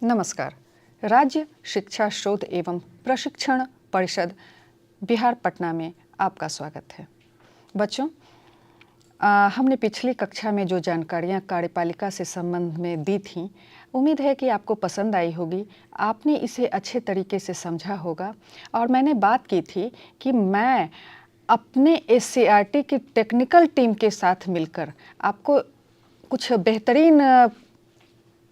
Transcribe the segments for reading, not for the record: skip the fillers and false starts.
नमस्कार। राज्य शिक्षा शोध एवं प्रशिक्षण परिषद बिहार पटना में आपका स्वागत है। बच्चों, हमने पिछली कक्षा में जो जानकारियाँ कार्यपालिका से संबंध में दी थीं, उम्मीद है कि आपको पसंद आई होगी। आपने इसे अच्छे तरीके से समझा होगा। और मैंने बात की थी कि मैं अपने एससीईआरटी की टेक्निकल टीम के साथ मिलकर आपको कुछ बेहतरीन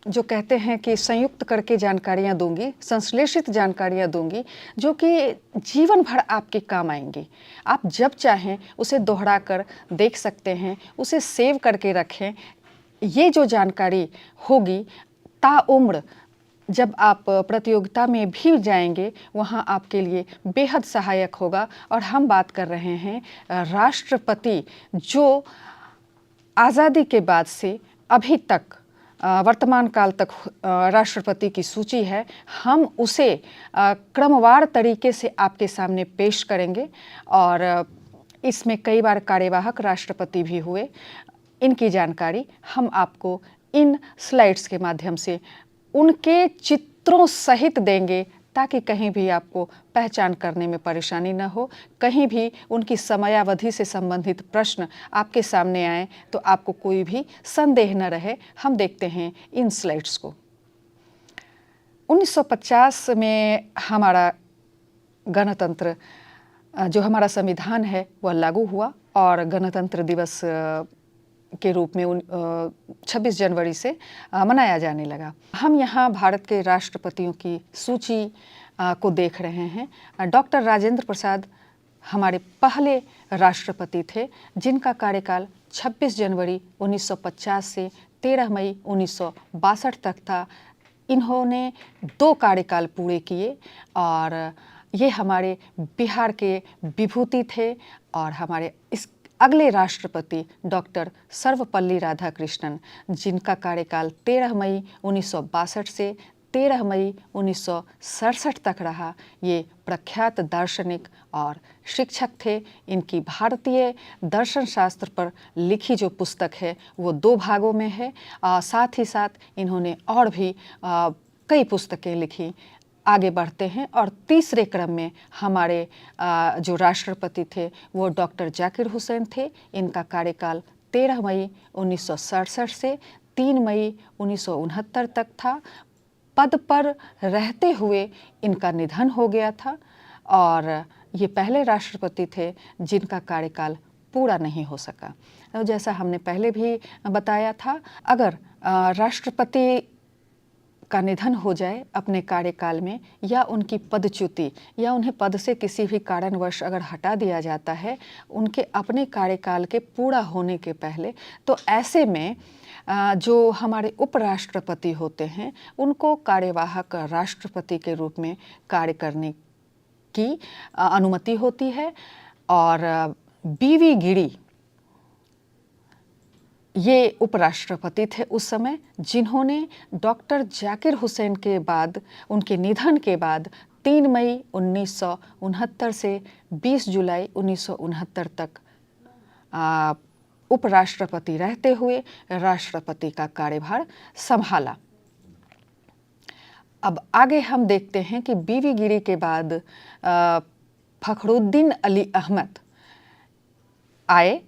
जो कहते हैं कि संयुक्त करके जानकारियाँ दूंगी, संश्लेषित जानकारियाँ दूंगी, जो कि जीवन भर आपके काम आएंगी। आप जब चाहें उसे दोहरा कर देख सकते हैं, उसे सेव करके रखें। ये जो जानकारी होगी ताउम्र जब आप प्रतियोगिता में भी जाएंगे, वहाँ आपके लिए बेहद सहायक होगा। और हम बात कर रहे हैं राष्ट्रपति जो आज़ादी के बाद से अभी तक वर्तमान काल तक राष्ट्रपति की सूची है, हम उसे क्रमवार तरीके से आपके सामने पेश करेंगे। और इसमें कई बार कार्यवाहक राष्ट्रपति भी हुए, इनकी जानकारी हम आपको इन स्लाइड्स के माध्यम से उनके चित्रों सहित देंगे, ताकि कहीं भी आपको पहचान करने में परेशानी न हो। कहीं भी उनकी समयावधि से संबंधित प्रश्न आपके सामने आए तो आपको कोई भी संदेह न रहे। हम देखते हैं इन स्लाइड्स को। 1950 में हमारा गणतंत्र, जो हमारा संविधान है, वह लागू हुआ और गणतंत्र दिवस के रूप में 26 जनवरी से मनाया जाने लगा। हम यहाँ भारत के राष्ट्रपतियों की सूची को देख रहे हैं। डॉक्टर राजेंद्र प्रसाद हमारे पहले राष्ट्रपति थे, जिनका कार्यकाल 26 जनवरी 1950 से 13 मई 1962 तक था। इन्होंने 2 कार्यकाल पूरे किए और ये हमारे बिहार के विभूति थे। और हमारे इस अगले राष्ट्रपति डॉक्टर सर्वपल्ली राधाकृष्णन, जिनका कार्यकाल 13 मई 1962 से 13 मई 1967 तक रहा। ये प्रख्यात दार्शनिक और शिक्षक थे। इनकी भारतीय दर्शन शास्त्र पर लिखी जो पुस्तक है वो 2 भागों में है। साथ ही साथ इन्होंने और भी कई पुस्तकें लिखी। आगे बढ़ते हैं और तीसरे क्रम में हमारे जो राष्ट्रपति थे वो डॉक्टर जाकिर हुसैन थे। इनका कार्यकाल 13 मई 1967 से 3 मई 1969 तक था। पद पर रहते हुए इनका निधन हो गया था और ये पहले राष्ट्रपति थे जिनका कार्यकाल पूरा नहीं हो सका। तो जैसा हमने पहले भी बताया था, अगर राष्ट्रपति का निधन हो जाए अपने कार्यकाल में, या उनकी पदच्युति, या उन्हें पद से किसी भी कारणवश अगर हटा दिया जाता है उनके अपने कार्यकाल के पूरा होने के पहले, तो ऐसे में जो हमारे उपराष्ट्रपति होते हैं उनको कार्यवाहक राष्ट्रपति के रूप में कार्य करने की अनुमति होती है। और बीवी गिरी ये उपराष्ट्रपति थे उस समय, जिन्होंने डॉक्टर जाकिर हुसैन के बाद, उनके निधन के बाद 3 मई 1969 से 20 जुलाई 1969 तक उपराष्ट्रपति रहते हुए राष्ट्रपति का कार्यभार संभाला। अब आगे हम देखते हैं कि बीवी गिरी के बाद फखरुद्दीन अली अहमद आए,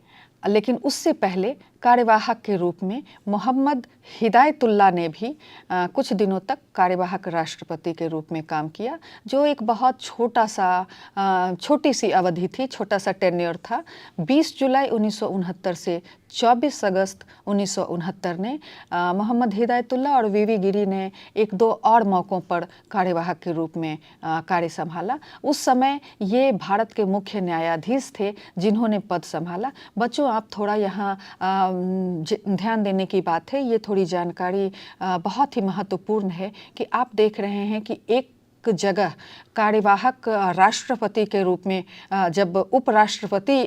लेकिन उससे पहले कार्यवाहक के रूप में मोहम्मद हिदायतुल्लाह ने भी कुछ दिनों तक कार्यवाहक राष्ट्रपति के रूप में काम किया, जो एक बहुत छोटी सी अवधि थी, छोटा सा टेन्योर था। 20 जुलाई 1969 से 24 अगस्त 1969 ने मोहम्मद हिदायतुल्लाह और बीवी गिरी ने 1-2 और मौक़ों पर कार्यवाहक के रूप में कार्य संभाला। उस समय ये भारत के मुख्य न्यायाधीश थे जिन्होंने पद संभाला। बच्चों, आप थोड़ा यहाँ ध्यान देने की बात है, ये थोड़ी जानकारी बहुत ही महत्वपूर्ण है कि आप देख रहे हैं कि एक जगह कार्यवाहक राष्ट्रपति के रूप में जब उपराष्ट्रपति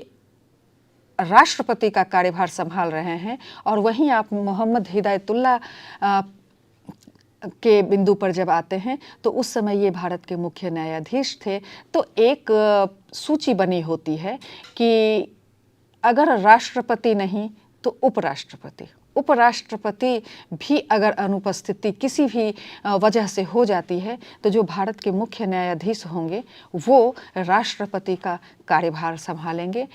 राष्ट्रपति का कार्यभार संभाल रहे हैं, और वहीं आप मोहम्मद हिदायतुल्लाह के बिंदु पर जब आते हैं तो उस समय ये भारत के मुख्य न्यायाधीश थे। तो एक सूची बनी होती है कि अगर राष्ट्रपति नहीं तो उपराष्ट्रपति, उपराष्ट्रपति भी अगर अनुपस्थिति किसी भी वजह से हो जाती है तो जो भारत के मुख्य न्यायाधीश होंगे वो राष्ट्रपति का कार्यभार संभालेंगे।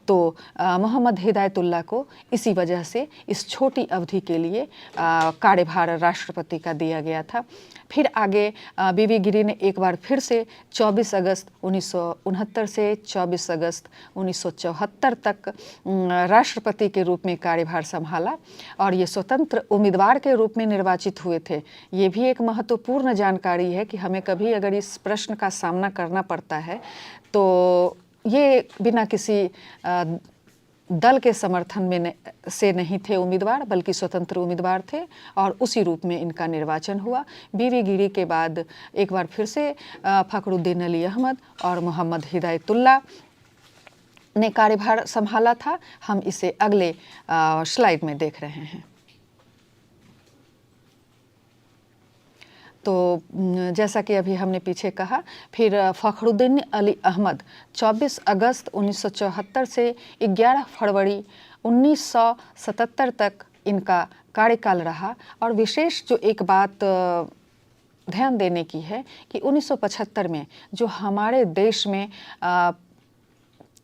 तो मोहम्मद हिदायतुल्लाह को इसी वजह से इस छोटी अवधि के लिए कार्यभार राष्ट्रपति का दिया गया था। फिर आगे बीबी गिरी ने एक बार फिर से 24 अगस्त 1969 से 24 अगस्त 1974 तक राष्ट्रपति के रूप में कार्यभार संभाला और ये स्वतंत्र उम्मीदवार के रूप में निर्वाचित हुए थे। ये भी एक महत्वपूर्ण जानकारी है कि हमें कभी अगर इस प्रश्न का सामना करना पड़ता है तो ये बिना किसी दल के समर्थन में से नहीं थे उम्मीदवार, बल्कि स्वतंत्र उम्मीदवार थे और उसी रूप में इनका निर्वाचन हुआ। बीबी गिरी के बाद एक बार फिर से फ़खरुद्दीन अली अहमद और मोहम्मद हिदायतुल्लाह ने कार्यभार संभाला था। हम इसे अगले स्लाइड में देख रहे हैं। तो जैसा कि अभी हमने पीछे कहा, फिर फ़खरुद्दीन अली अहमद 24 अगस्त 1974 से 11 फरवरी 1977 तक इनका कार्यकाल रहा। और विशेष जो एक बात ध्यान देने की है कि 1975 में जो हमारे देश में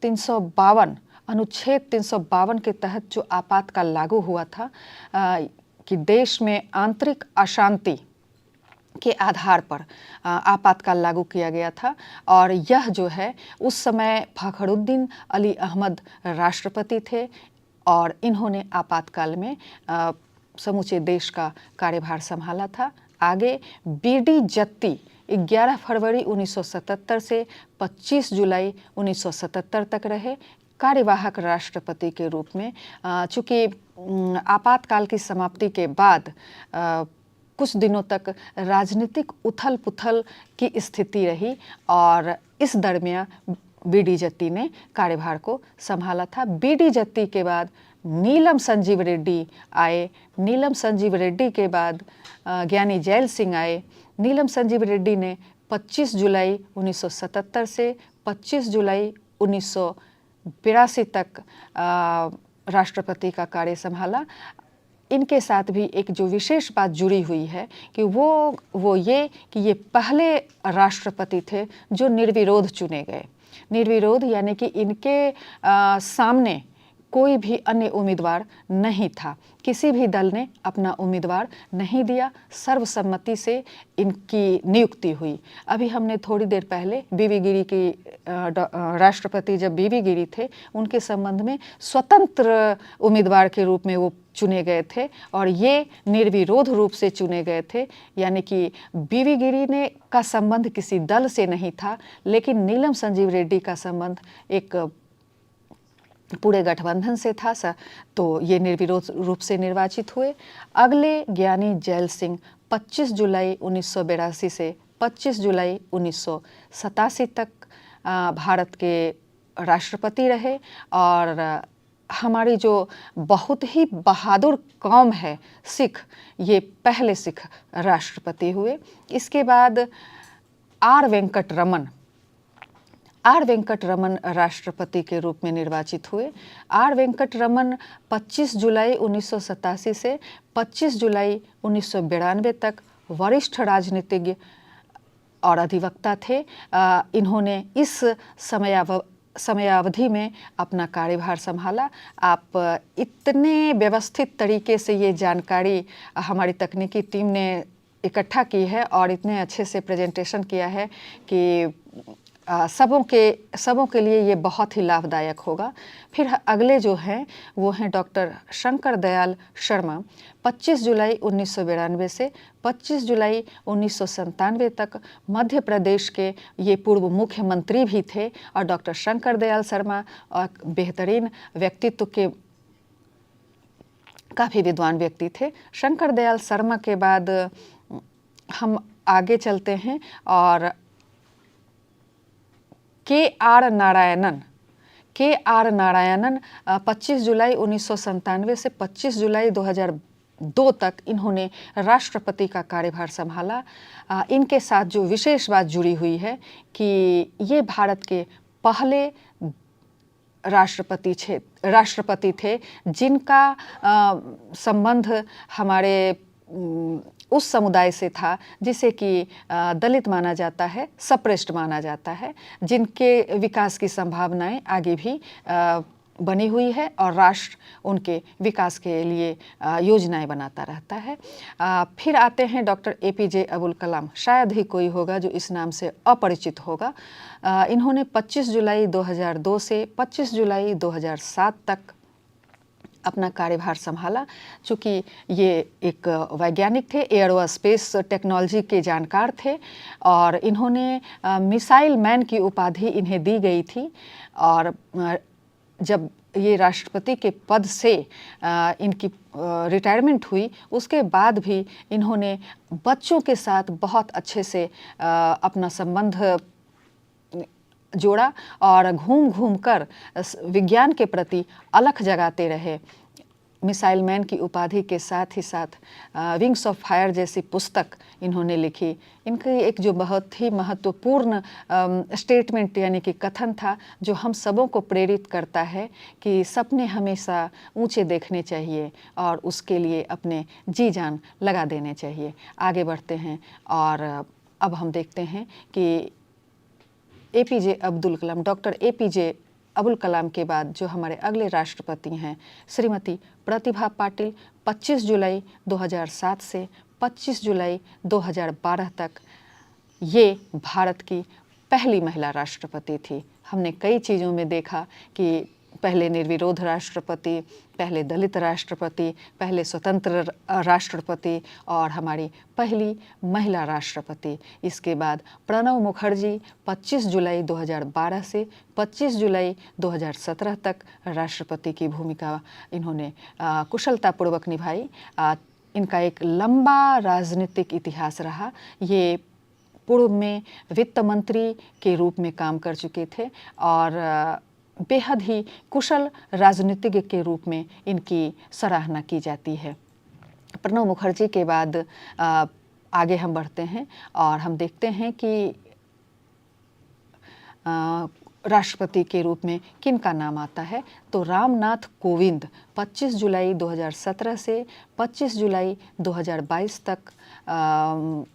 352 अनुच्छेद 352 के तहत जो आपातकाल लागू हुआ था कि देश में आंतरिक अशांति के आधार पर आपातकाल लागू किया गया था। और यह जो है उस समय फ़खरुद्दीन अली अहमद राष्ट्रपति थे और इन्होंने आपातकाल में समूचे देश का कार्यभार संभाला था। आगे बीडी जत्ती 11 फरवरी 1977 से 25 जुलाई 1977 तक रहे कार्यवाहक राष्ट्रपति के रूप में। चूँकि आपातकाल की समाप्ति के बाद कुछ दिनों तक राजनीतिक उथल पुथल की स्थिति रही और इस दरमियान बीडी जत्ती ने कार्यभार को संभाला था। बीडी जत्ती के बाद नीलम संजीव रेड्डी आए। नीलम संजीव रेड्डी के बाद ज्ञानी जैल सिंह आए। नीलम संजीव रेड्डी ने 25 जुलाई 1977 से 25 जुलाई 1982 तक राष्ट्रपति का कार्य संभाला। इनके साथ भी एक जो विशेष बात जुड़ी हुई है कि वो ये कि ये पहले राष्ट्रपति थे जो निर्विरोध चुने गए। निर्विरोध यानी कि इनके सामने कोई भी अन्य उम्मीदवार नहीं था। किसी भी दल ने अपना उम्मीदवार नहीं दिया, सर्वसम्मति से इनकी नियुक्ति हुई। अभी हमने थोड़ी देर पहले बीबी गिरी की राष्ट्रपति जब बीबी गिरी थे उनके संबंध में स्वतंत्र उम्मीदवार के रूप में वो चुने गए थे और ये निर्विरोध रूप से चुने गए थे। यानी कि बीबी गिरी ने का संबंध किसी दल से नहीं था, लेकिन नीलम संजीव रेड्डी का संबंध एक पूरे गठबंधन से था। तो ये निर्विरोध रूप से निर्वाचित हुए। अगले ज्ञानी जैल सिंह 25 जुलाई 1982 से 25 जुलाई 1987 तक भारत के राष्ट्रपति रहे और हमारी जो बहुत ही बहादुर कौम है सिख, ये पहले सिख राष्ट्रपति हुए। इसके बाद आर वेंकट रमन राष्ट्रपति के रूप में निर्वाचित हुए। आर वेंकट रमन 25 जुलाई 1987 से 25 जुलाई 1992 तक वरिष्ठ राजनीतिज्ञ और अधिवक्ता थे। इन्होंने इस समयावधि में अपना कार्यभार संभाला। आप इतने व्यवस्थित तरीके से ये जानकारी हमारी तकनीकी टीम ने इकट्ठा की है और इतने अच्छे से प्रेजेंटेशन किया है कि सबों के लिए ये बहुत ही लाभदायक होगा। फिर अगले जो हैं वो हैं डॉक्टर शंकर दयाल शर्मा। 25 जुलाई 1992 से 25 जुलाई 1997 तक मध्य प्रदेश के ये पूर्व मुख्यमंत्री भी थे और डॉक्टर शंकर दयाल शर्मा बेहतरीन व्यक्तित्व के काफ़ी विद्वान व्यक्ति थे। शंकर दयाल शर्मा के बाद हम आगे चलते हैं और के आर नारायणन 25 जुलाई 1997 से 25 जुलाई 2002 तक इन्होंने राष्ट्रपति का कार्यभार संभाला। इनके साथ जो विशेष बात जुड़ी हुई है कि ये भारत के पहले राष्ट्रपति थे जिनका संबंध हमारे उस समुदाय से था जिसे कि दलित माना जाता है, सप्रेस्ड माना जाता है, जिनके विकास की संभावनाएं आगे भी बनी हुई है और राष्ट्र उनके विकास के लिए योजनाएं बनाता रहता है। फिर आते हैं डॉक्टर APJ अबुल कलाम। शायद ही कोई होगा जो इस नाम से अपरिचित होगा। इन्होंने 25 जुलाई 2002 से 25 जुलाई 2007 तक अपना कार्यभार संभाला। चूँकि ये एक वैज्ञानिक थे, एयरोस्पेस टेक्नोलॉजी के जानकार थे और इन्होंने मिसाइल मैन की उपाधि इन्हें दी गई थी। और जब ये राष्ट्रपति के पद से इनकी रिटायरमेंट हुई, उसके बाद भी इन्होंने बच्चों के साथ बहुत अच्छे से अपना संबंध जोड़ा और घूम घूम कर विज्ञान के प्रति अलख जगाते रहे। मिसाइल मैन की उपाधि के साथ ही साथ विंग्स ऑफ फायर जैसी पुस्तक इन्होंने लिखी। इनकी एक जो बहुत ही महत्वपूर्ण स्टेटमेंट यानी कि कथन था जो हम सबों को प्रेरित करता है कि सपने हमेशा ऊंचे देखने चाहिए और उसके लिए अपने जी जान लगा देने चाहिए। आगे बढ़ते हैं और अब हम देखते हैं कि APJ Abdul Kalam, doctor APJ Abul Kalam के बाद जो हमारे अगले राष्ट्रपति हैं श्रीमती प्रतिभा पाटिल, 25 जुलाई 2007 से 25 जुलाई 2012 तक ये भारत की पहली महिला राष्ट्रपति थी। हमने कई चीज़ों में देखा कि पहले निर्विरोध राष्ट्रपति, पहले दलित राष्ट्रपति, पहले स्वतंत्र राष्ट्रपति और हमारी पहली महिला राष्ट्रपति। इसके बाद प्रणब मुखर्जी 25 जुलाई 2012 से 25 जुलाई 2017 तक राष्ट्रपति की भूमिका इन्होंने कुशलतापूर्वक निभाई। इनका एक लंबा राजनीतिक इतिहास रहा। ये पूर्व में वित्त मंत्री के रूप में काम कर चुके थे और बेहद ही कुशल राजनीतिज्ञ के रूप में इनकी सराहना की जाती है। प्रणब मुखर्जी के बाद आगे हम बढ़ते हैं और हम देखते हैं कि राष्ट्रपति के रूप में किन का नाम आता है। तो रामनाथ कोविंद 25 जुलाई 2017 से 25 जुलाई 2022 तक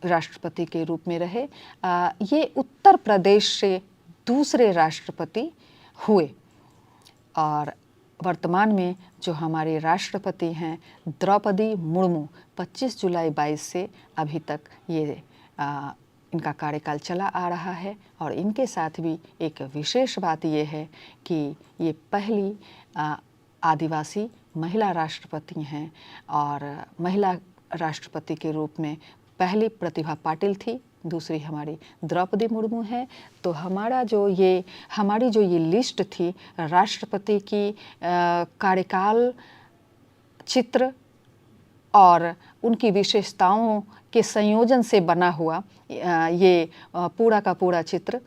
राष्ट्रपति के रूप में रहे। ये उत्तर प्रदेश से दूसरे राष्ट्रपति हुए और वर्तमान में जो हमारे राष्ट्रपति हैं द्रौपदी मुर्मू 25 जुलाई 22 से अभी तक ये इनका कार्यकाल चला आ रहा है। और इनके साथ भी एक विशेष बात ये है कि ये पहली आदिवासी महिला राष्ट्रपति हैं और महिला राष्ट्रपति के रूप में पहली प्रतिभा पाटिल थी, दूसरी हमारी द्रौपदी मुर्मू है। तो हमारी जो ये लिस्ट थी राष्ट्रपति की कार्यकाल चित्र और उनकी विशेषताओं के संयोजन से बना हुआ ये पूरा का पूरा चित्र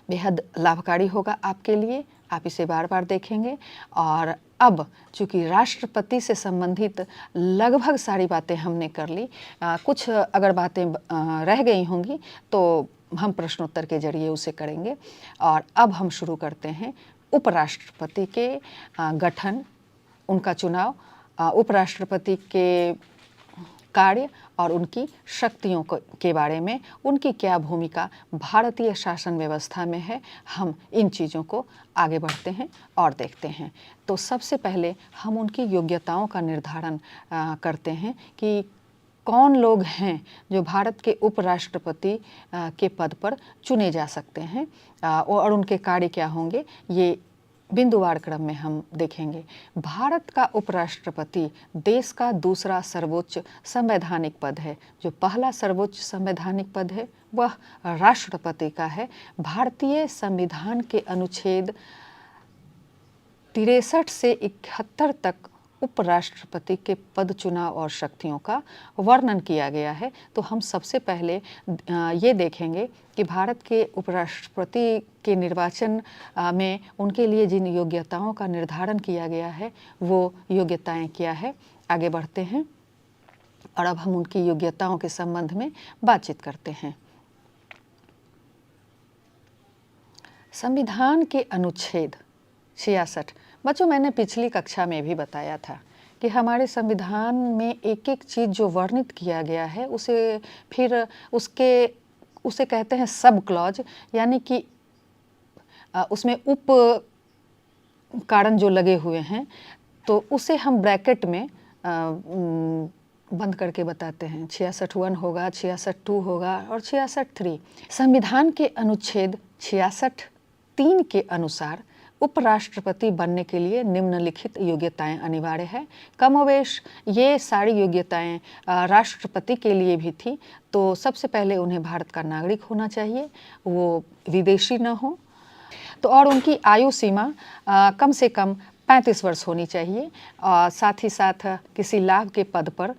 बेहद लाभकारी होगा आपके लिए। आप इसे बार बार देखेंगे। और अब चूँकि राष्ट्रपति से संबंधित लगभग सारी बातें हमने कर ली, कुछ अगर बातें रह गई होंगी तो हम प्रश्नोत्तर के जरिए उसे करेंगे। और अब हम शुरू करते हैं उपराष्ट्रपति के गठन, उनका चुनाव, उपराष्ट्रपति के कार्य और उनकी शक्तियों के बारे में, उनकी क्या भूमिका भारतीय शासन व्यवस्था में है। हम इन चीज़ों को आगे बढ़ते हैं और देखते हैं। तो सबसे पहले हम उनकी योग्यताओं का निर्धारण करते हैं कि कौन लोग हैं जो भारत के उपराष्ट्रपति के पद पर चुने जा सकते हैं और उनके कार्य क्या होंगे, ये बिंदुवार क्रम में हम देखेंगे। भारत का उपराष्ट्रपति देश का दूसरा सर्वोच्च संवैधानिक पद है। जो पहला सर्वोच्च संवैधानिक पद है वह राष्ट्रपति का है। भारतीय संविधान के अनुच्छेद 63 से 71 तक उपराष्ट्रपति के पद, चुनाव और शक्तियों का वर्णन किया गया है। तो हम सबसे पहले ये देखेंगे कि भारत के उपराष्ट्रपति के निर्वाचन में उनके लिए जिन योग्यताओं का निर्धारण किया गया है वो योग्यताएं क्या है। आगे बढ़ते हैं और अब हम उनकी योग्यताओं के संबंध में बातचीत करते हैं। संविधान के अनुच्छेद 66। बच्चों, मैंने पिछली कक्षा में भी बताया था कि हमारे संविधान में एक एक चीज़ जो वर्णित किया गया है उसे फिर उसे कहते हैं सब क्लॉज, यानी कि उसमें उप कारण जो लगे हुए हैं तो उसे हम ब्रैकेट में बंद करके बताते हैं। 66(1) होगा, 66(2) होगा और 66(3). संविधान के अनुच्छेद 66(3) के अनुसार उपराष्ट्रपति बनने के लिए निम्नलिखित योग्यताएं अनिवार्य है। कमोवेश ये सारी योग्यताएं राष्ट्रपति के लिए भी थी। तो सबसे पहले उन्हें भारत का नागरिक होना चाहिए, वो विदेशी न हो। तो और उनकी आयु सीमा कम से कम 35 वर्ष होनी चाहिए। साथ ही साथ किसी लाभ के पद पर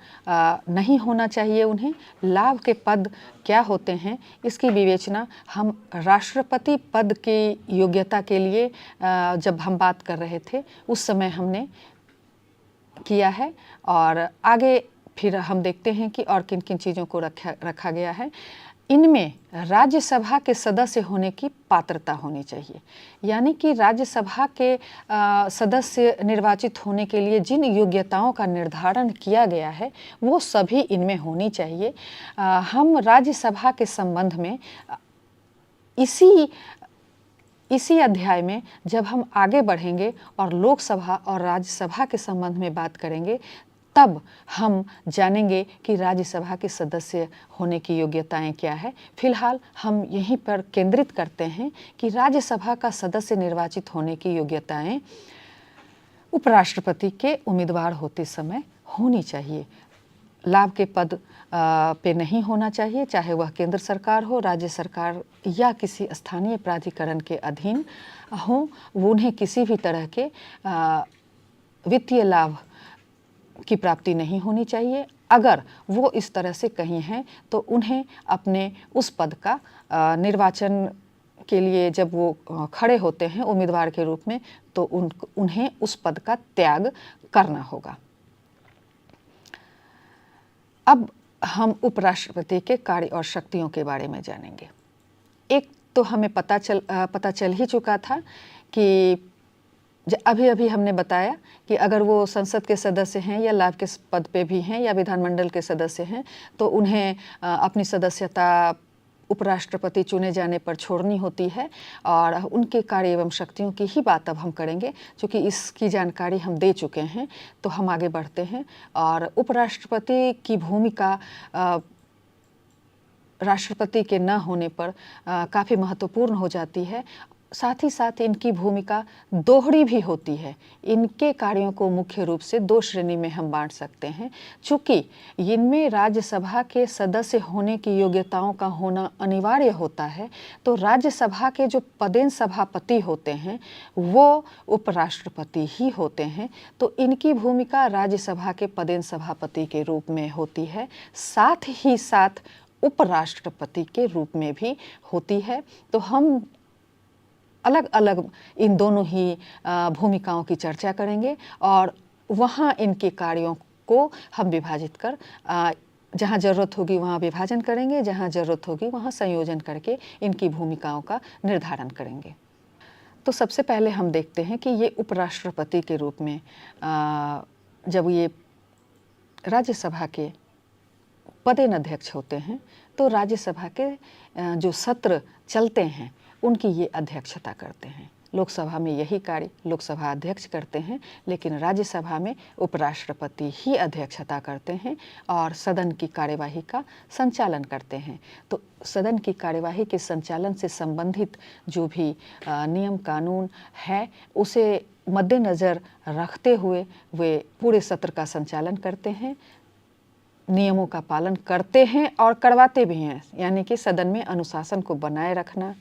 नहीं होना चाहिए उन्हें। लाभ के पद क्या होते हैं इसकी विवेचना हम राष्ट्रपति पद की योग्यता के लिए जब हम बात कर रहे थे उस समय हमने किया है, और आगे फिर हम देखते हैं कि और किन किन चीज़ों को रखा गया है। इनमें राज्यसभा के सदस्य होने की पात्रता होनी चाहिए, यानी कि राज्यसभा के सदस्य निर्वाचित होने के लिए जिन योग्यताओं का निर्धारण किया गया है वो सभी इनमें होनी चाहिए। हम राज्यसभा के संबंध में इसी अध्याय में जब हम आगे बढ़ेंगे और लोकसभा और राज्यसभा के संबंध में बात करेंगे तब हम जानेंगे कि राज्यसभा के सदस्य होने की योग्यताएं क्या है। फिलहाल हम यहीं पर केंद्रित करते हैं कि राज्यसभा का सदस्य निर्वाचित होने की योग्यताएं उपराष्ट्रपति के उम्मीदवार होते समय होनी चाहिए। लाभ के पद पे नहीं होना चाहिए, चाहे वह केंद्र सरकार हो, राज्य सरकार या किसी स्थानीय प्राधिकरण के अधीन हो। उन्हें किसी भी तरह के वित्तीय लाभ की प्राप्ति नहीं होनी चाहिए। अगर वो इस तरह से कहीं हैं तो उन्हें अपने उस पद का निर्वाचन के लिए जब वो खड़े होते हैं उम्मीदवार के रूप में तो उन्हें उस पद का त्याग करना होगा। अब हम उपराष्ट्रपति के कार्य और शक्तियों के बारे में जानेंगे। एक तो हमें पता चल ही चुका था कि अभी हमने बताया कि अगर वो संसद के सदस्य हैं या लाभ के पद पे भी हैं या विधानमंडल के सदस्य हैं तो उन्हें अपनी सदस्यता उपराष्ट्रपति चुने जाने पर छोड़नी होती है। और उनके कार्य एवं शक्तियों की ही बात अब हम करेंगे, क्योंकि इसकी जानकारी हम दे चुके हैं। तो हम आगे बढ़ते हैं और उपराष्ट्रपति की भूमिका राष्ट्रपति के न होने पर काफ़ी महत्वपूर्ण हो जाती है। साथ ही साथ इनकी भूमिका दोहरी भी होती है। इनके कार्यों को मुख्य रूप से दो श्रेणी में हम बांट सकते हैं। चूँकि इनमें राज्यसभा के सदस्य होने की योग्यताओं का होना अनिवार्य होता है, तो राज्यसभा के जो पदेन सभापति होते हैं वो उपराष्ट्रपति ही होते हैं। तो इनकी भूमिका राज्यसभा के पदेन सभापति के रूप में होती है, साथ ही साथ उपराष्ट्रपति के रूप में भी होती है। तो हम अलग अलग इन दोनों ही भूमिकाओं की चर्चा करेंगे और वहाँ इनके कार्यों को हम विभाजित कर जहाँ ज़रूरत होगी वहाँ विभाजन करेंगे, जहाँ ज़रूरत होगी वहाँ संयोजन करके इनकी भूमिकाओं का निर्धारण करेंगे। तो सबसे पहले हम देखते हैं कि ये उपराष्ट्रपति के रूप में जब ये राज्यसभा के पदेन अध्यक्ष होते हैं तो राज्यसभा के जो सत्र चलते हैं उनकी ये अध्यक्षता करते हैं। लोकसभा में यही कार्य लोकसभा अध्यक्ष करते हैं, लेकिन राज्यसभा में उपराष्ट्रपति ही अध्यक्षता करते हैं और सदन की कार्यवाही का संचालन करते हैं। तो सदन की कार्यवाही के संचालन से संबंधित जो भी नियम कानून है उसे मद्देनज़र रखते हुए वे पूरे सत्र का संचालन करते हैं, नियमों का पालन करते हैं और करवाते भी हैं। यानी कि सदन में अनुशासन को बनाए रखना,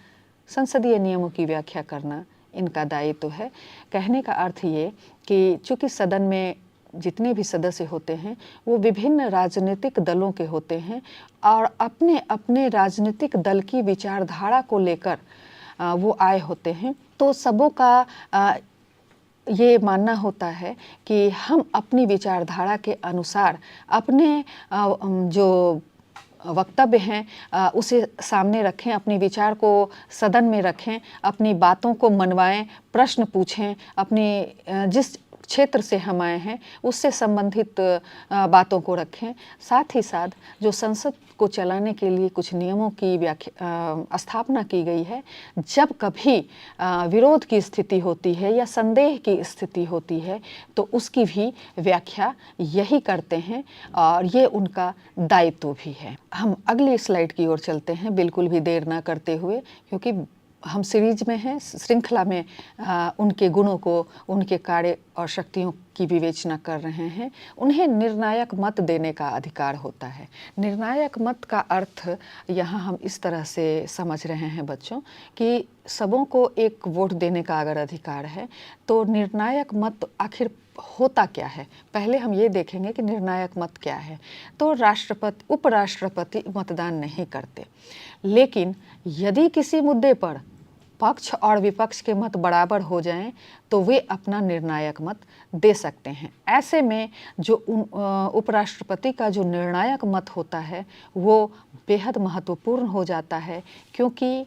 संसदीय नियमों की व्याख्या करना इनका दायित्व है। कहने का अर्थ ये कि चूँकि सदन में जितने भी सदस्य होते हैं वो विभिन्न राजनीतिक दलों के होते हैं और अपने अपने राजनीतिक दल की विचारधारा को लेकर वो आए होते हैं, तो सबों का ये मानना होता है कि हम अपनी विचारधारा के अनुसार अपने जो वक्तव्य हैं उसे सामने रखें, अपने विचार को सदन में रखें, अपनी बातों को मनवाएं, प्रश्न पूछें, अपनी जिस क्षेत्र से हम आए हैं उससे संबंधित बातों को रखें। साथ ही साथ जो संसद को चलाने के लिए कुछ नियमों की स्थापना की गई है, जब कभी विरोध की स्थिति होती है या संदेह की स्थिति होती है तो उसकी भी व्याख्या यही करते हैं और ये उनका दायित्व भी है। हम अगली स्लाइड की ओर चलते हैं बिल्कुल भी देर ना करते हुए, क्योंकि हम सीरीज में हैं, श्रृंखला में उनके गुणों को, उनके कार्य और शक्तियों की विवेचना कर रहे हैं। उन्हें निर्णायक मत देने का अधिकार होता है। निर्णायक मत का अर्थ यहाँ हम इस तरह से समझ रहे हैं बच्चों कि सबों को एक वोट देने का अगर अधिकार है तो निर्णायक मत आखिर होता क्या है। पहले हम ये देखेंगे कि निर्णायक मत क्या है। तो राष्ट्रपति, उपराष्ट्रपति मतदान नहीं करते, लेकिन यदि किसी मुद्दे पर पक्ष और विपक्ष के मत बराबर हो जाएं तो वे अपना निर्णायक मत दे सकते हैं। ऐसे में जो उपराष्ट्रपति का जो निर्णायक मत होता है वो बेहद महत्वपूर्ण हो जाता है, क्योंकि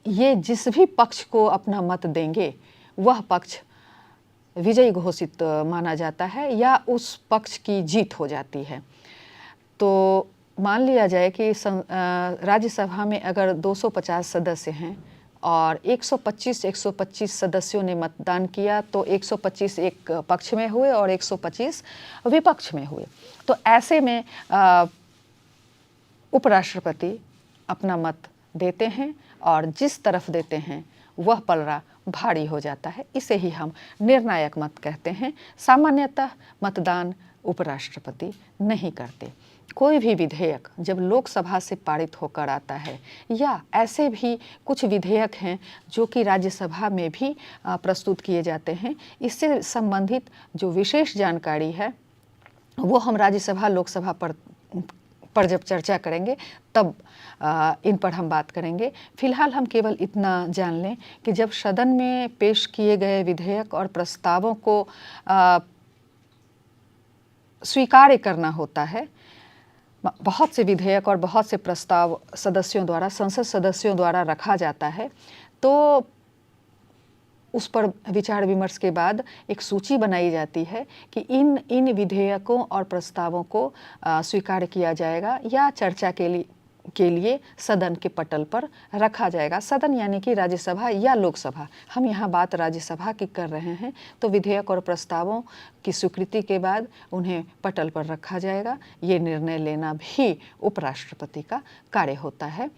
ये जिस भी पक्ष को अपना मत देंगे वह पक्ष विजयी घोषित माना जाता है या उस पक्ष की जीत हो जाती है। तो मान लिया जाए कि राज्यसभा में अगर 250 सदस्य हैं और 125 सदस्यों ने मतदान किया तो 125 एक पक्ष में हुए और 125 विपक्ष में हुए। तो ऐसे में उपराष्ट्रपति अपना मत देते हैं और जिस तरफ देते हैं वह पलड़ा भारी हो जाता है। इसे ही हम निर्णायक मत कहते हैं। सामान्यतः मतदान उपराष्ट्रपति नहीं करते। कोई भी विधेयक जब लोकसभा से पारित होकर आता है या ऐसे भी कुछ विधेयक हैं जो कि राज्यसभा में भी प्रस्तुत किए जाते हैं, इससे संबंधित जो विशेष जानकारी है वो हम राज्यसभा लोकसभा पर जब चर्चा करेंगे तब इन पर हम बात करेंगे। फिलहाल हम केवल इतना जान लें कि जब सदन में पेश किए गए विधेयक और प्रस्तावों को स्वीकार करना होता है, बहुत से विधेयक और बहुत से प्रस्ताव सदस्यों द्वारा, संसद सदस्यों द्वारा रखा जाता है, तो उस पर विचार विमर्श के बाद एक सूची बनाई जाती है कि इन विधेयकों और प्रस्तावों को स्वीकार किया जाएगा या चर्चा के लिए सदन के पटल पर रखा जाएगा। सदन यानी कि राज्यसभा या लोकसभा, हम यहाँ बात राज्यसभा की कर रहे हैं। तो विधेयक और प्रस्तावों की स्वीकृति के बाद उन्हें पटल पर रखा जाएगा। ये निर्णय लेना भी उपराष्ट्रपति का कार्य होता है।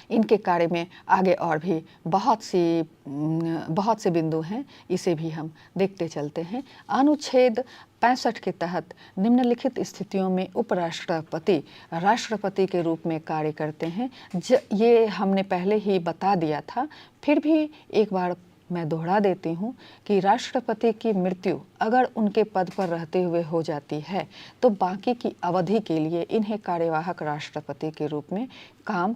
इनके कार्य में आगे और भी बहुत से बिंदु हैं, इसे भी हम देखते चलते हैं। अनुच्छेद 65 के तहत निम्नलिखित स्थितियों में उपराष्ट्रपति राष्ट्रपति के रूप में कार्य करते हैं। ये हमने पहले ही बता दिया था, फिर भी एक बार मैं दोहरा देती हूँ कि राष्ट्रपति की मृत्यु अगर उनके पद पर रहते हुए हो जाती है तो बाकी की अवधि के लिए इन्हें कार्यवाहक राष्ट्रपति के रूप में काम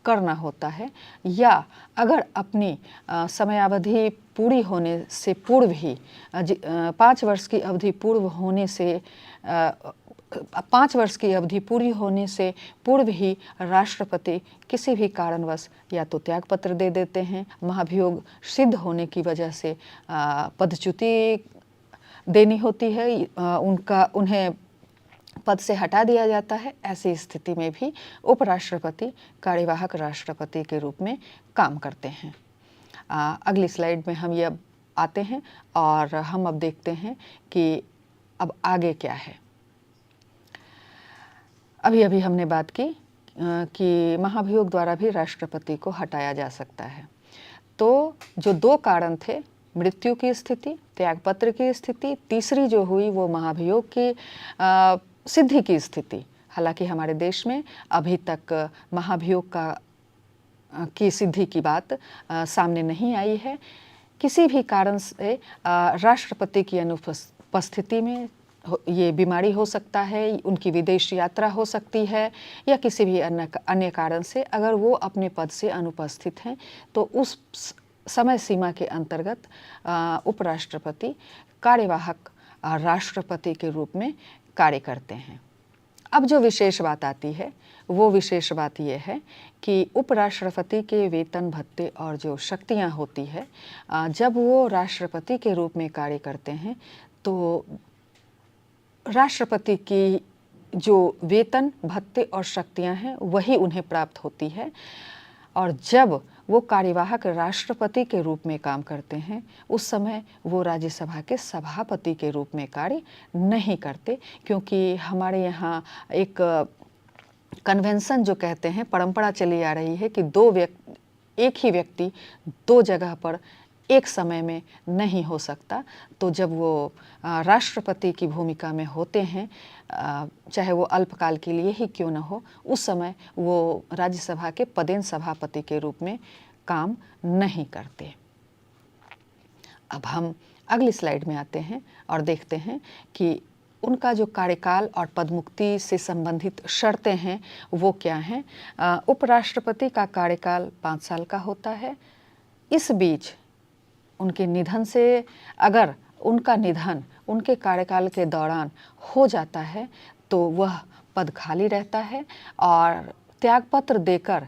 करना होता है, या अगर अपनी समयावधि पूरी होने से पूर्व ही 5 वर्ष की अवधि पूर्व होने से 5 वर्ष की अवधि पूरी होने से पूर्व ही राष्ट्रपति किसी भी कारणवश या तो त्यागपत्र दे देते हैं, महाभियोग सिद्ध होने की वजह से पदच्युति देनी होती है, उन्हें पद से हटा दिया जाता है। ऐसी स्थिति में भी उपराष्ट्रपति कार्यवाहक राष्ट्रपति के रूप में काम करते हैं। अगली स्लाइड में हम ये अब आते हैं और हम अब देखते हैं कि अब आगे क्या है। अभी हमने बात की कि महाभियोग द्वारा भी राष्ट्रपति को हटाया जा सकता है। तो जो 2 कारण थे, मृत्यु की स्थिति, त्यागपत्र की स्थिति, तीसरी जो हुई वो महाभियोग की सिद्धि की स्थिति। हालांकि हमारे देश में अभी तक महाभियोग की सिद्धि की बात सामने नहीं आई है। किसी भी कारण से राष्ट्रपति की अनुपस्थिति में ये बीमारी हो सकता है, उनकी विदेश यात्रा हो सकती है, या किसी भी अन्य कारण से अगर वो अपने पद से अनुपस्थित हैं तो उस समय सीमा के अंतर्गत उपराष्ट्रपति कार्यवाहक राष्ट्रपति के रूप में कार्य करते हैं। अब जो विशेष बात आती है वो विशेष बात ये है कि उपराष्ट्रपति के वेतन भत्ते और जो शक्तियाँ होती है, जब वो राष्ट्रपति के रूप में कार्य करते हैं तो राष्ट्रपति की जो वेतन भत्ते और शक्तियाँ हैं वही उन्हें प्राप्त होती है। और जब वो कार्यवाहक राष्ट्रपति के रूप में काम करते हैं उस समय वो राज्यसभा के सभापति के रूप में कार्य नहीं करते, क्योंकि हमारे यहाँ एक कन्वेंशन जो कहते हैं, परंपरा चली आ रही है कि एक ही व्यक्ति दो जगह पर एक समय में नहीं हो सकता। तो जब वो राष्ट्रपति की भूमिका में होते हैं, चाहे वो अल्पकाल के लिए ही क्यों न हो, उस समय वो राज्यसभा के पदेन सभापति के रूप में काम नहीं करते। अब हम अगली स्लाइड में आते हैं और देखते हैं कि उनका जो कार्यकाल और पदमुक्ति से संबंधित शर्तें हैं वो क्या हैं। उपराष्ट्रपति का कार्यकाल 5 साल का होता है। इस बीच उनके निधन से, अगर उनका निधन उनके कार्यकाल के दौरान हो जाता है तो वह पद खाली रहता है और त्यागपत्र देकर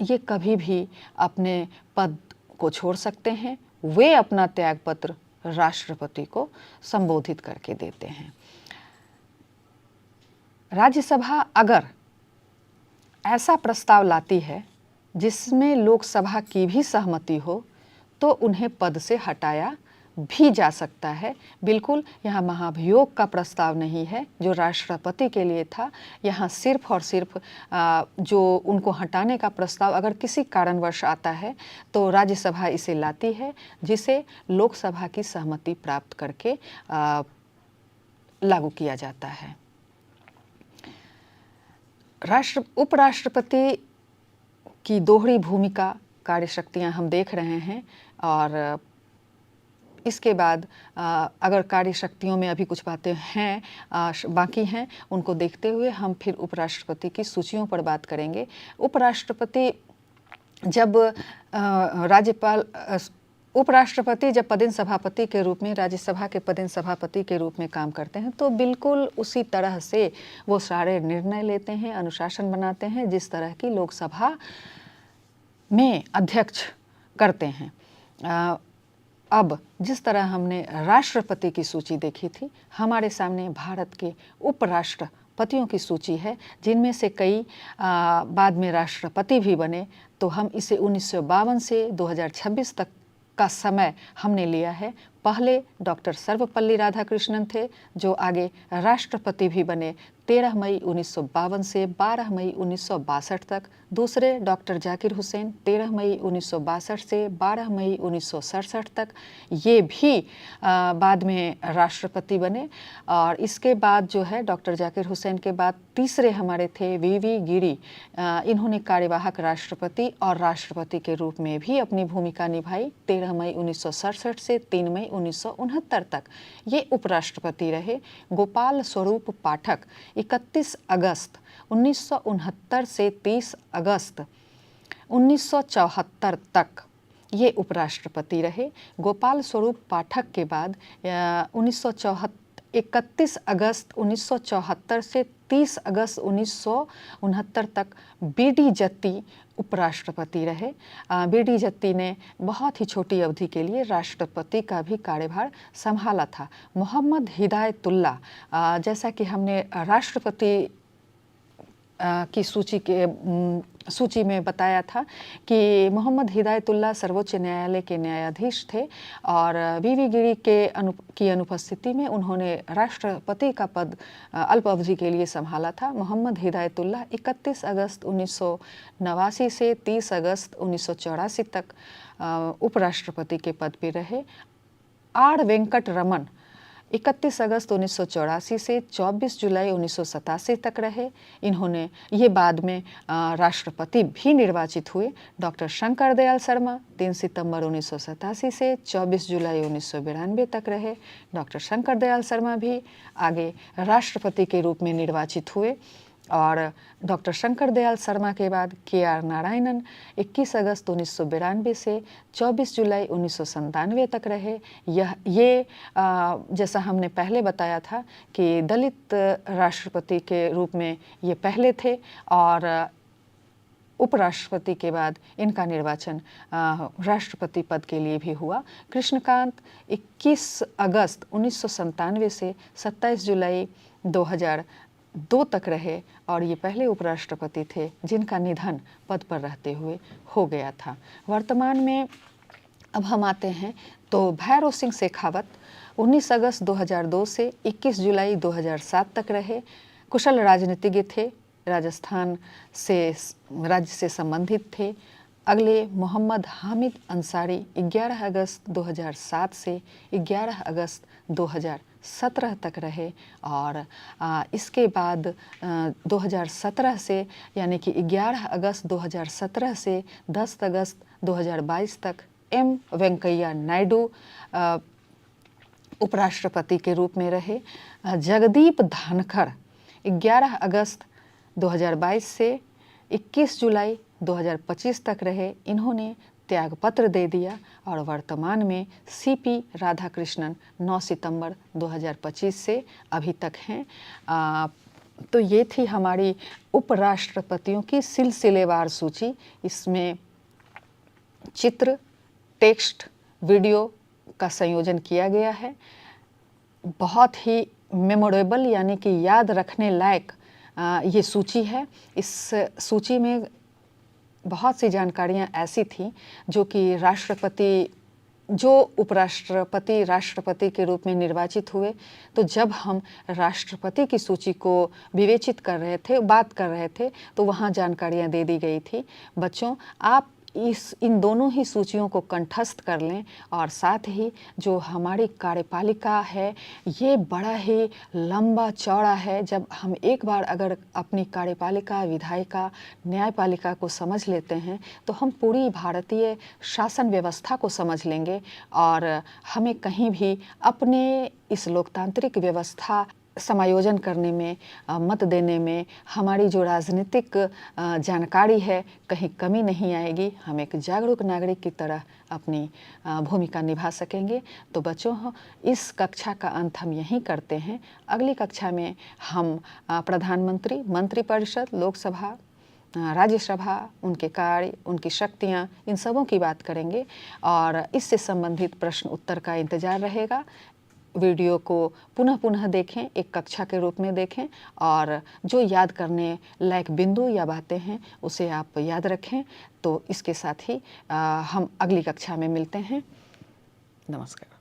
ये कभी भी अपने पद को छोड़ सकते हैं। वे अपना त्यागपत्र राष्ट्रपति को संबोधित करके देते हैं। राज्यसभा अगर ऐसा प्रस्ताव लाती है जिसमें लोकसभा की भी सहमति हो तो उन्हें पद से हटाया भी जा सकता है। बिल्कुल यहाँ महाभियोग का प्रस्ताव नहीं है जो राष्ट्रपति के लिए था। यहाँ सिर्फ और सिर्फ जो उनको हटाने का प्रस्ताव अगर किसी कारणवश आता है तो राज्यसभा इसे लाती है, जिसे लोकसभा की सहमति प्राप्त करके लागू किया जाता है। उपराष्ट्रपति की दोहरी भूमिका, कार्यशक्तियाँ हम देख रहे हैं और इसके बाद अगर कार्यशक्तियों में अभी कुछ बातें हैं बाकी हैं, उनको देखते हुए हम फिर उपराष्ट्रपति की सूचियों पर बात करेंगे। उपराष्ट्रपति जब उपराष्ट्रपति जब पदेन सभापति के रूप में, राज्यसभा के पदेन सभापति के रूप में काम करते हैं तो बिल्कुल उसी तरह से वो सारे निर्णय लेते हैं, अनुशासन बनाते हैं जिस तरह की लोकसभा में अध्यक्ष करते हैं। अब जिस तरह हमने राष्ट्रपति की सूची देखी थी, हमारे सामने भारत के उपराष्ट्रपतियों की सूची है, जिनमें से कई बाद में राष्ट्रपति भी बने। तो हम इसे 1952 से 2026 तक का समय हमने लिया है। पहले डॉक्टर सर्वपल्ली राधाकृष्णन थे जो आगे राष्ट्रपति भी बने 13 मई 1952 से 12 मई 1962 तक। दूसरे डॉक्टर जाकिर हुसैन 13 मई 1962 से 12 मई 1967 तक, ये भी बाद में राष्ट्रपति बने। और इसके बाद जो है डॉक्टर जाकिर हुसैन के बाद तीसरे हमारे थे वीवी गिरी। इन्होंने कार्यवाहक राष्ट्रपति और राष्ट्रपति के रूप में भी अपनी भूमिका निभाई 13 मई 1967 से 3 मई 1969 तक। ये उपराष्ट्रपति रहे। गोपाल स्वरूप पाठक 31 अगस्त 1969 से 30 अगस्त 1974 तक ये उपराष्ट्रपति रहे। गोपाल स्वरूप पाठक के बाद 31 अगस्त 1974 से 30 अगस्त 1969 तक बीडी जत्ती उपराष्ट्रपति रहे। बीडी जत्ती ने बहुत ही छोटी अवधि के लिए राष्ट्रपति का भी कार्यभार संभाला था। मोहम्मद हिदायतुल्ला, जैसा कि हमने राष्ट्रपति की सूची में बताया था कि मोहम्मद हिदायतुल्ला सर्वोच्च न्यायालय के न्यायाधीश थे और वीवी गिरी की अनुपस्थिति में उन्होंने राष्ट्रपति का पद अल्प अवधि के लिए संभाला था। मोहम्मद हिदायतुल्ला 31 अगस्त 1989 से 30 अगस्त 1984 तक उपराष्ट्रपति के पद पर रहे। आर वेंकट रमन 31 अगस्त 1984 से 24 जुलाई 1987 तक रहे। इन्होंने ये बाद में राष्ट्रपति भी निर्वाचित हुए। डॉक्टर शंकर दयाल शर्मा 3 सितंबर 1987 से 24 जुलाई 1992 तक रहे। डॉक्टर शंकर दयाल शर्मा भी आगे राष्ट्रपति के रूप में निर्वाचित हुए और डॉक्टर शंकर दयाल शर्मा के बाद KR नारायणन 21 अगस्त 1992 से 24 जुलाई 1997 तक रहे। ये जैसा हमने पहले बताया था कि दलित राष्ट्रपति के रूप में ये पहले थे और उपराष्ट्रपति के बाद इनका निर्वाचन राष्ट्रपति पद के लिए भी हुआ। कृष्णकांत 21 अगस्त 1997 से 27 जुलाई 2002 तक रहे और ये पहले उपराष्ट्रपति थे जिनका निधन पद पर रहते हुए हो गया था। वर्तमान में अब हम आते हैं तो भैरव सिंह शेखावत 19 अगस्त 2002 से 21 जुलाई 2007 तक रहे। कुशल राजनीतिज्ञ थे, राजस्थान से राज्य से संबंधित थे। अगले मोहम्मद हामिद अंसारी 11 अगस्त 2007 से 11 अगस्त 2017 तक रहे और इसके बाद 2017 से यानी कि 11 अगस्त 2017 से 10 अगस्त 2022 तक M वेंकैया नायडू उपराष्ट्रपति के रूप में रहे। जगदीप धनखड़ 11 अगस्त 2022 से 21 जुलाई 2025 तक रहे। इन्होंने त्यागपत्र दे दिया और वर्तमान में CP राधाकृष्णन 9 सितंबर 2025 से अभी तक हैं। तो ये थी हमारी उपराष्ट्रपतियों की सिलसिलेवार सूची। इसमें चित्र, टेक्स्ट, वीडियो का संयोजन किया गया है। बहुत ही मेमोरेबल यानी कि याद रखने लायक ये सूची है। इस सूची में बहुत सी जानकारियाँ ऐसी थीं जो कि जो उपराष्ट्रपति राष्ट्रपति के रूप में निर्वाचित हुए, तो जब हम राष्ट्रपति की सूची को विवेचित कर रहे थे, बात कर रहे थे, तो वहाँ जानकारियाँ दे दी गई थी। बच्चों, आप इन दोनों ही सूचियों को कंठस्थ कर लें और साथ ही जो हमारी कार्यपालिका है ये बड़ा ही लंबा चौड़ा है। जब हम एक बार अगर अपनी कार्यपालिका, विधायिका, न्यायपालिका को समझ लेते हैं तो हम पूरी भारतीय शासन व्यवस्था को समझ लेंगे और हमें कहीं भी अपने इस लोकतांत्रिक व्यवस्था समायोजन करने में, मत देने में हमारी जो राजनीतिक जानकारी है कहीं कमी नहीं आएगी। हम एक जागरूक नागरिक की तरह अपनी भूमिका निभा सकेंगे। तो बच्चों, इस कक्षा का अंत हम यहीं करते हैं। अगली कक्षा में हम प्रधानमंत्री, मंत्रिपरिषद, लोकसभा, राज्यसभा, उनके कार्य, उनकी शक्तियाँ, इन सबों की बात करेंगे और इससे संबंधित प्रश्न उत्तर का इंतज़ार रहेगा। वीडियो को पुनः पुनः देखें, एक कक्षा के रूप में देखें और जो याद करने लायक बिंदु या बातें हैं उसे आप याद रखें। तो इसके साथ ही हम अगली कक्षा में मिलते हैं। नमस्कार।